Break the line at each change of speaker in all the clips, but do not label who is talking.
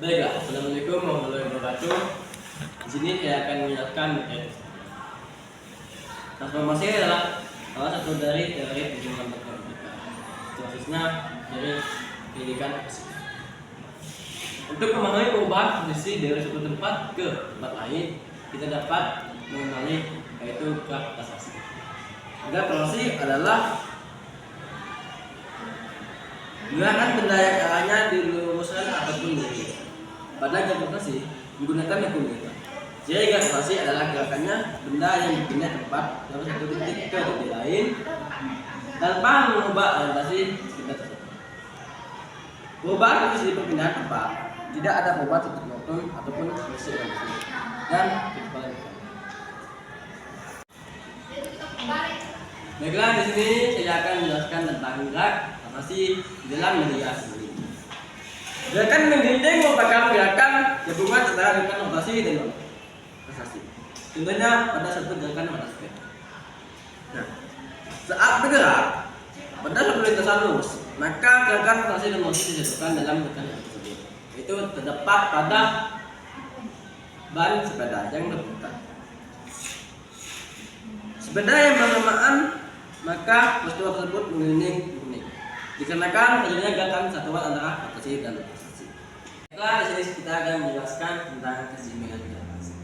Baiklah, assalamualaikum warahmatullahi wabarakatuh. Di sini saya akan menjelaskan transformasi adalah salah satu dari teori perkembangan matematika, khususnya dari pendidikan fisika. Untuk memahami perubahan posisi dari suatu tempat ke tempat lain, kita dapat mengenali yaitu gravitasi. Gravitasi adalah gerakan benda yang arahnya diluruskan ataupun berbalik. Pada gravitasi menggunakan mekanika. Jadi gravitasi adalah gerakannya benda yang berpindah tempat dari satu titik ke titik lain tanpa mengubah orientasi benda tersebut. Perubahan posisi perpindahan tempat tidak ada perubahan titik Newton ataupun posisi orientasi dan kecepatan. Baiklah, di sini saya akan menjelaskan tentang gravitasi dalam media sendiri. Gerakan menggelinding merupakan gerakan gabungan antara gerakan rotasi dan rotasi. Contohnya pada satu gerakan pada sepeda. Nah, saat bergerak pada satu lintasan lurus, maka gerakan rotasi dan rotasi disatukan dalam gerakan tersebut. Itu terdapat pada ban sepeda yang berputar. Sepeda yang bersamaan, maka peristiwa tersebut menggelinding murni. Dikarenakan terjadinya gerakan satuan antara rotasi dan rotasi. Setelah di sini kita akan menjelaskan tentang keseimbangan gravitasi.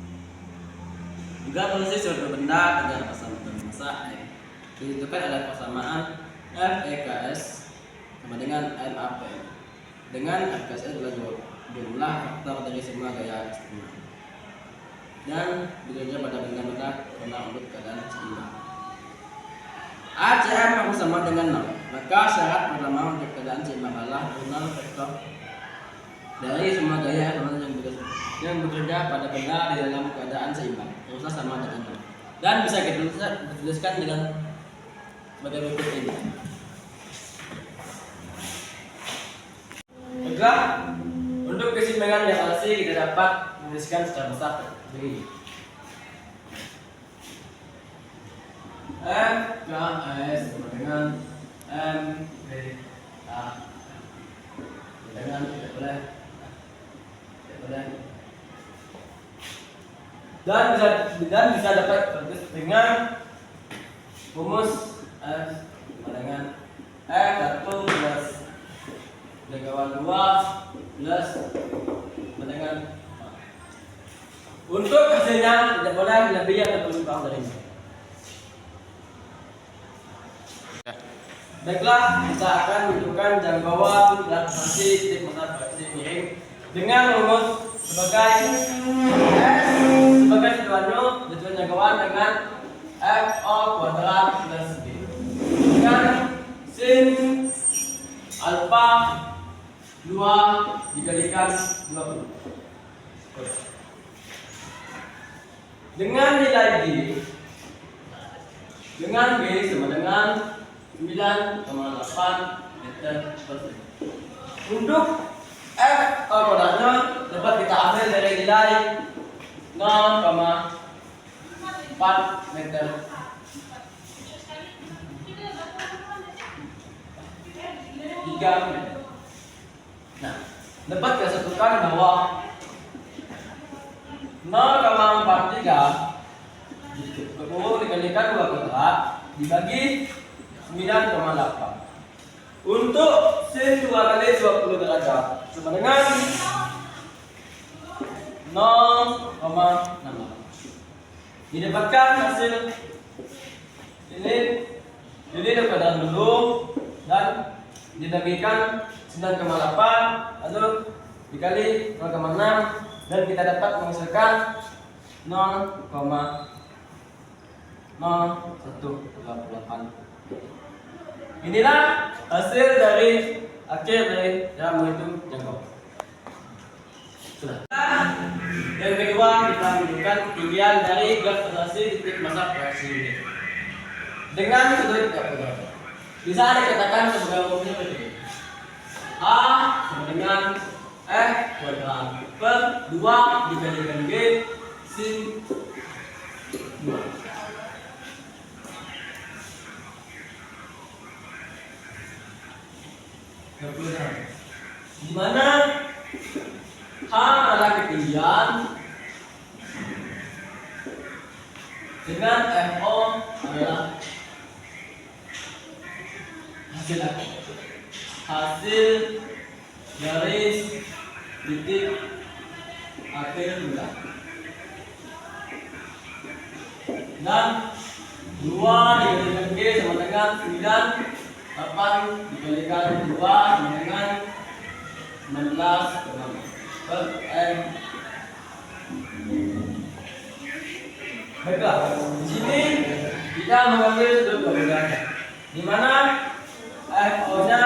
Gravitasi suatu benda dengan persamaan massa M ditentukan oleh persamaan F/E/Ks sama dengan M/AP, dengan F/Ks adalah jumlah faktor dari semua gaya eksternal dan bekerja pada benda-benda karena untuk keadaan seimbang. ACM harus sama dengan 0, maka syarat pertama untuk keadaan seimbang adalah 0 vektor dari semua gaya yang bekerja pada benda di dalam keadaan seimbang haruslah sama dengan 0. Dan bisa kita tuliskan dengan sebagai berikut ini. Juga untuk keseimbangan gravitasi kita dapat menuliskan secara besar begini. F/S sama dengan M/A dengan tidak boleh dan bisa dapat tertulis dengan rumus F dengan F1 plus dengan 2 plus dengan untuk hasilnya tidak boleh lebih ataupun kurang dari ini. Baiklah, kita akan menentukan jangkauan gravitasi titik massa gravitasi miring dengan rumus sebagai S sebagai satuan jangkauan dengan FO kuadrat plus B dengan sin alfa 2 dikalikan 20 dengan nilai G dengan B sama dengan 9,8 meter per detik. Untuk F kuadratnya dapat kita ambil dari nilai 0,4 meter. Nah, dapat kita satukan bahwa 0,43 dikalikan 2 kuadrat dibagi 9,8. Untuk sin 2 kali 20 derajat sama dengan 0,6. Didapatkan hasil ini dapat dulu dan dibagikan 9,8 lalu dikali 0,6 dan kita dapat menghasilkan 0,0128. Inilah hasil dari akhir dari dalam menghitung jangkauan. Sudah. Yang kedua kita menunjukkan ketinggian dari gravitasi titik massa gravitasi ini dengan sudut kuadrat. Bisa dikatakan sebagai rumusnya begini. A sama dengan F kuadrat per 2 dikalikan G sin 2. Di mana H adalah ketinggian dengan FO adalah hasil garis titik akhir bulan. Dan 2 dikalikan G sama dengan 9, 8 dikalikan 2 sama dengan 16 per M. Baiklah, di sini kita mengambil sudut perbedaan, di mana FO-nya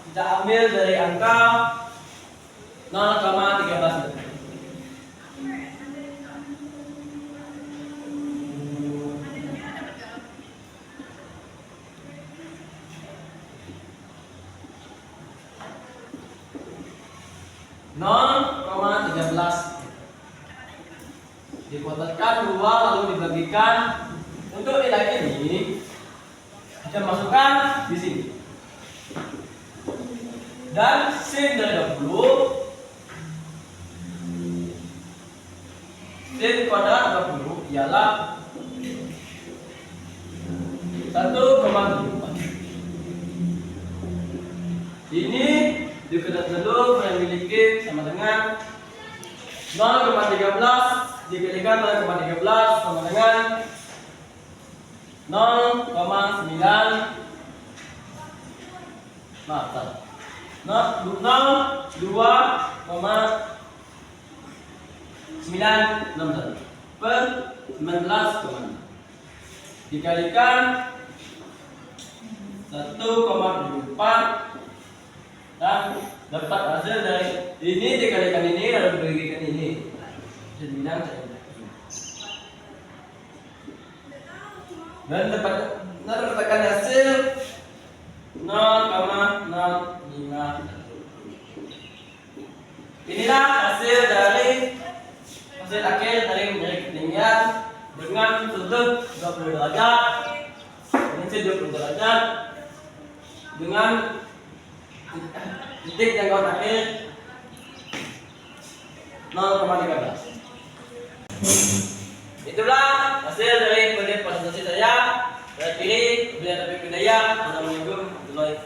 kita ambil dari angka 0,13 detik. Dikuatkan 2 lalu dibagikan. Untuk nilai ini kita masukkan di sini. Dan sin dari 20, sin kuadrat 20 ialah 1,74. Ini dikuatkan dulu memiliki sama dengan 0,13 dikalikan 0,13 sama dengan 0,9 maaf 2,961 per 19,6 dikalikan 1,74 dan dapat hasil dari ini dikalikan ini lalu dibagikan ini 9 dan dapatkan hasil 0,05. Inilah hasil akhir dari mencari ketinggian dengan sudut 20 derajat, ini sudut 20 derajat dengan titik jangkauan akhir 0,13. Itulah hasil dari presentasi saya. Saya pilih Beliau Taufik Hidayat. Assalamualaikum warahmatullahi wabarakatuh.